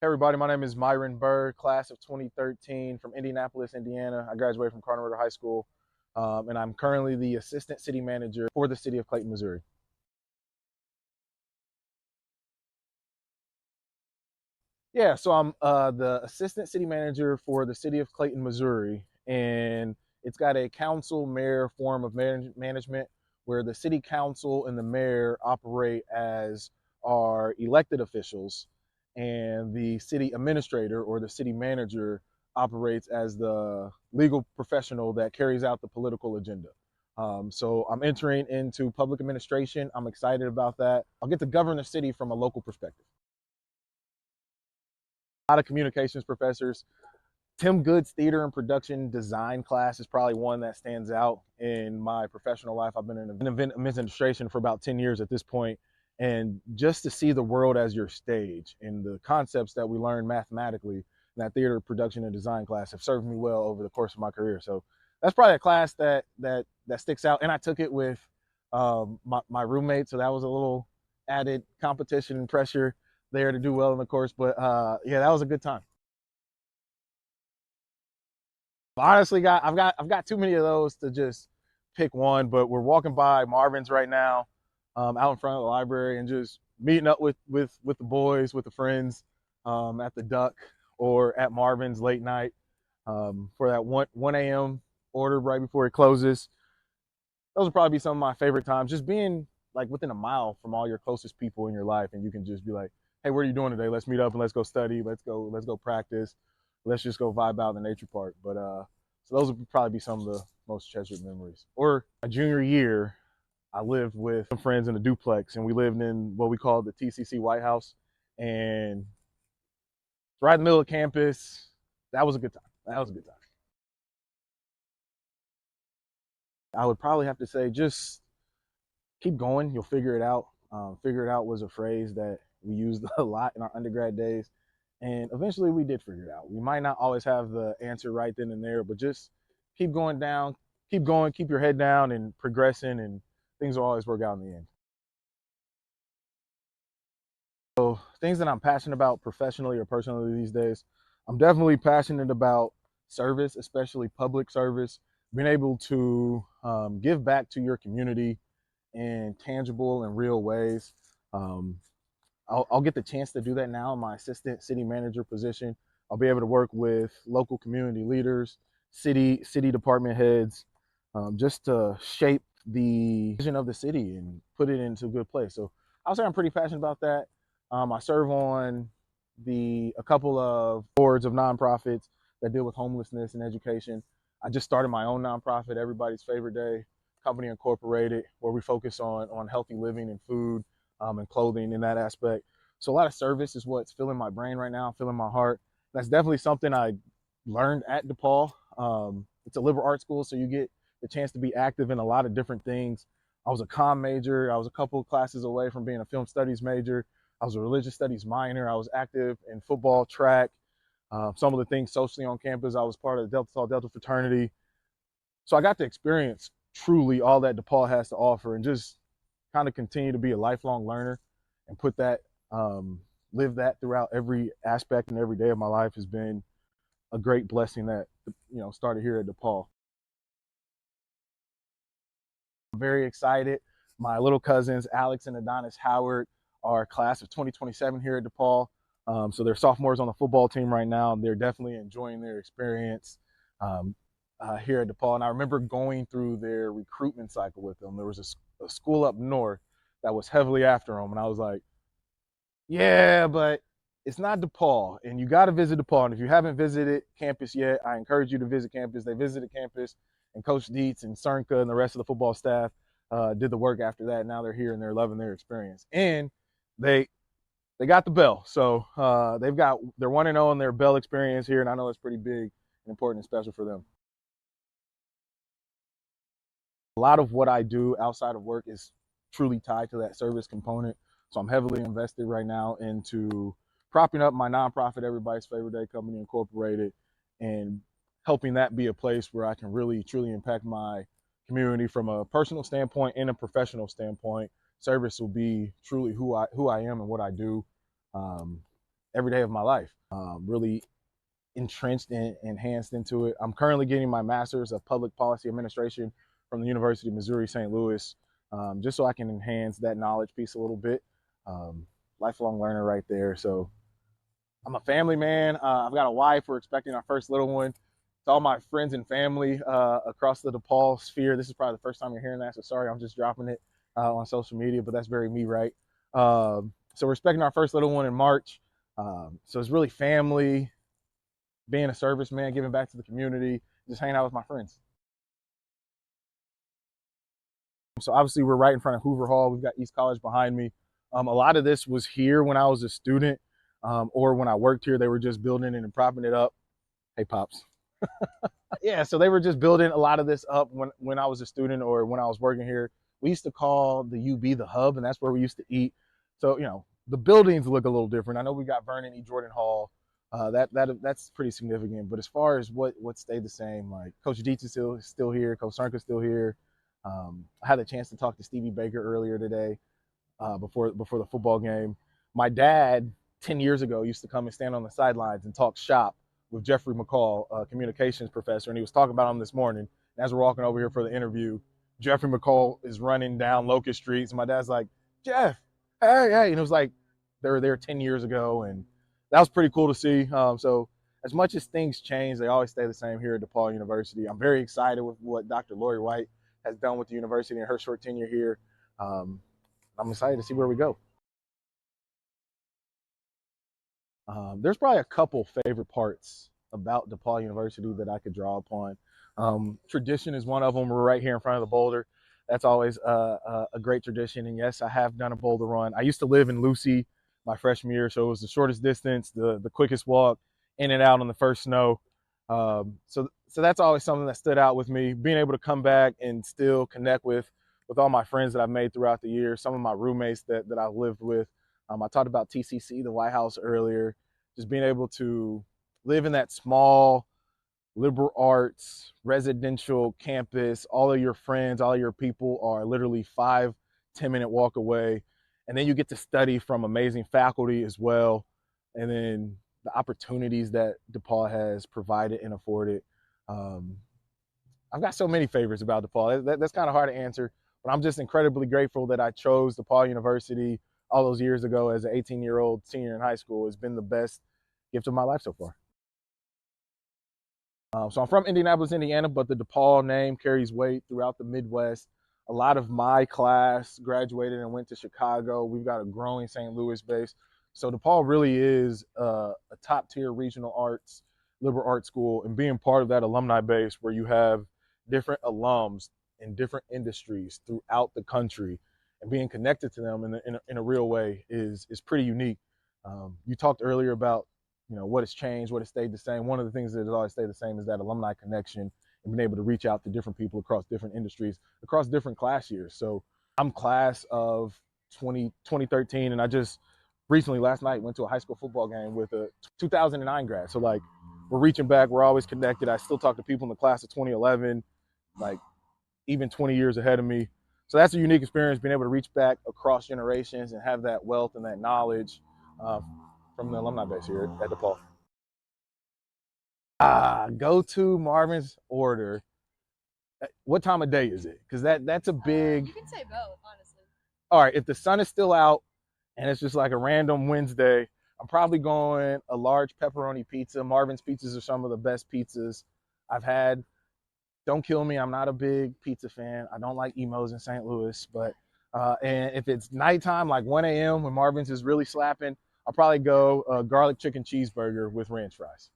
Hey everybody, my name is Myron Burr, class of 2013 from Indianapolis, Indiana. I graduated from Carter High School, and I'm currently the assistant city manager for the city of Clayton, Missouri. Yeah, so I'm the assistant city manager for the city of Clayton, Missouri, and it's got a council mayor form of management where the city council and the mayor operate as our elected officials, and the city administrator or the city manager operates as the legal professional that carries out the political agenda. So I'm entering into public administration. I'm excited about that. I'll get to govern the city from a local perspective. A lot of communications professors. Tim Good's theater and production design class is probably one that stands out in my professional life. I've been in event administration for about 10 years at this point, and just to see the world as your stage and the concepts that we learn mathematically in that theater production and design class have served me well over the course of my career. So that's probably a class that sticks out, and I took it with my roommate, so that was a little added competition and pressure there to do well in the course. But yeah, that was a good time. Honestly, I've got too many of those to just pick one. But we're walking by Marvin's right now, out in front of the library, and just meeting up with the boys, with the friends, at the Duck or at Marvin's late night, for that one a.m. order right before it closes. Those would probably be some of my favorite times. Just being like within a mile from all your closest people in your life, and you can just be like, "Hey, what are you doing today? Let's meet up and let's go study. Let's go practice. Let's just go vibe out in the nature park." But so those would probably be some of the most treasured memories. Or my junior year, I lived with some friends in a duplex, and we lived in what we called the TCC White House, and right in the middle of campus. That was a good time. That was a good time. I would probably have to say just keep going. You'll figure it out. Figure it out was a phrase that we used a lot in our undergrad days. And eventually we did figure it out. We might not always have the answer right then and there, but just keep going down, keep going, keep your head down and progressing, and things will always work out in the end. So, things that I'm passionate about professionally or personally these days, I'm definitely passionate about service, especially public service, being able to give back to your community in tangible and real ways. Um, I'll get the chance to do that now in my assistant city manager position. I'll be able to work with local community leaders, city department heads, just to shape the vision of the city and put it into a good place. So I'll say I'm pretty passionate about that. I serve on a couple of boards of nonprofits that deal with homelessness and education. I just started my own nonprofit, Everybody's Favorite Day Company Incorporated, where we focus on healthy living and food, and clothing in that aspect. So a lot of service is what's filling my brain right now, filling my heart. That's definitely something I learned at DePauw. It's a liberal arts school, so you get the chance to be active in a lot of different things. I was a comm major. I was a couple of classes away from being a film studies major. I was a religious studies minor. I was active in football, track, some of the things socially on campus. I was part of the Delta Tau Delta fraternity. So I got to experience truly all that DePauw has to offer, and just kind of continue to be a lifelong learner and put that, live that throughout every aspect and every day of my life has been a great blessing that, started here at DePauw. I'm very excited. My little cousins, Alex and Adonis Howard, are class of 2027 here at DePauw. So they're sophomores on the football team right now. They're definitely enjoying their experience, here at DePauw. And I remember going through their recruitment cycle with them. There was a school up north that was heavily after them. And I was like, yeah, but it's not DePauw, and you got to visit DePauw. And if you haven't visited campus yet, I encourage you to visit campus. They visited campus, and Coach Dietz and Cernka and the rest of the football staff did the work after that. Now they're here and they're loving their experience, and they they got the bell. So they're 1-0 in their bell experience here, and I know it's pretty big and important and special for them. A lot of what I do outside of work is truly tied to that service component. So I'm heavily invested right now into propping up my nonprofit, Everybody's Favorite Day Company Incorporated, and helping that be a place where I can really truly impact my community from a personal standpoint and a professional standpoint. Service will be truly who I am and what I do. Um, every day of my life. Really entrenched and enhanced into it. I'm currently getting my master's of public policy administration from the University of Missouri, St. Louis, just so I can enhance that knowledge piece a little bit. Um, Lifelong learner right there. So I'm a family man. I've got a wife. We're expecting our first little one. To all my friends and family across the DePauw sphere, this is probably the first time you're hearing that, so sorry, I'm just dropping it on social media, but that's very me, right? So we're expecting our first little one in March. So it's really family, being a serviceman, giving back to the community, just hanging out with my friends. So obviously we're right in front of Hoover Hall. We've got East College behind me. A lot of this was here when I was a student, or when I worked here. They were just building it and propping it up. Hey, Pops. Yeah, so they were just building a lot of this up when I was a student or when I was working here. We used to call the UB the hub, and that's where we used to eat. So, the buildings look a little different. I know we got Vernon E. Jordan Hall. That's pretty significant. But as far as what stayed the same, like Coach Dietz is still here, Coach Cernka's still here. I had a chance to talk to Stevie Baker earlier today, before the football game. My dad 10 years ago used to come and stand on the sidelines and talk shop with Jeffrey McCall, a communications professor, and he was talking about him this morning. And as we're walking over here for the interview, Jeffrey McCall is running down Locust Streets, and my dad's like, Jeff, hey, and it was like they were there 10 years ago, and that was pretty cool to see. So as much as things change, they always stay the same here at DePauw University. I'm very excited with what Dr. Lori White has done with the university in her short tenure here. I'm excited to see where we go. There's probably a couple favorite parts about DePauw University that I could draw upon. Tradition is one of them. We're right here in front of the boulder. That's always a great tradition. And yes, I have done a boulder run. I used to live in Lucy my freshman year, so it was the shortest distance, the quickest walk, in and out on the first snow. So that's always something that stood out with me. Being able to come back and still connect with all my friends that I've made throughout the year, some of my roommates that I've lived with. I talked about TCC, the White House, earlier. Just being able to live in that small liberal arts residential campus. All of your friends, all of your people are literally 5-10 minute walk away, and then you get to study from amazing faculty as well. And then the opportunities that DePauw has provided and afforded. Um, I've got so many favorites about DePauw. That's kind of hard to answer, but I'm just incredibly grateful that I chose DePauw University all those years ago as an 18-year-old senior in high school. It's been the best gift of my life so far. So I'm from Indianapolis, Indiana, but the DePauw name carries weight throughout the Midwest. A lot of my class graduated and went to Chicago. We've got a growing St. Louis base. So DePauw really is a top-tier regional arts, liberal arts school, and being part of that alumni base where you have different alums in different industries throughout the country and being connected to them in a real way is pretty unique. You talked earlier about what has changed, what has stayed the same. One of the things that has always stayed the same is that alumni connection and being able to reach out to different people across different industries, across different class years. So I'm class of 2013, and I just recently, last night, went to a high school football game with a 2009 grad. So like, we're reaching back, we're always connected. I still talk to people in the class of 2011, like even 20 years ahead of me. So that's a unique experience, being able to reach back across generations and have that wealth and that knowledge uh, from the alumni base here at DePauw. Go to Marvin's order. What time of day is it? Because that's a big. You can say both, honestly. All right, if the sun is still out and it's just like a random Wednesday, I'm probably going a large pepperoni pizza. Marvin's pizzas are some of the best pizzas I've had. Don't kill me. I'm not a big pizza fan. I don't like emos in St. Louis, but and if it's nighttime, like 1 a.m. when Marvin's is really slapping, I'll probably go a garlic chicken cheeseburger with ranch fries.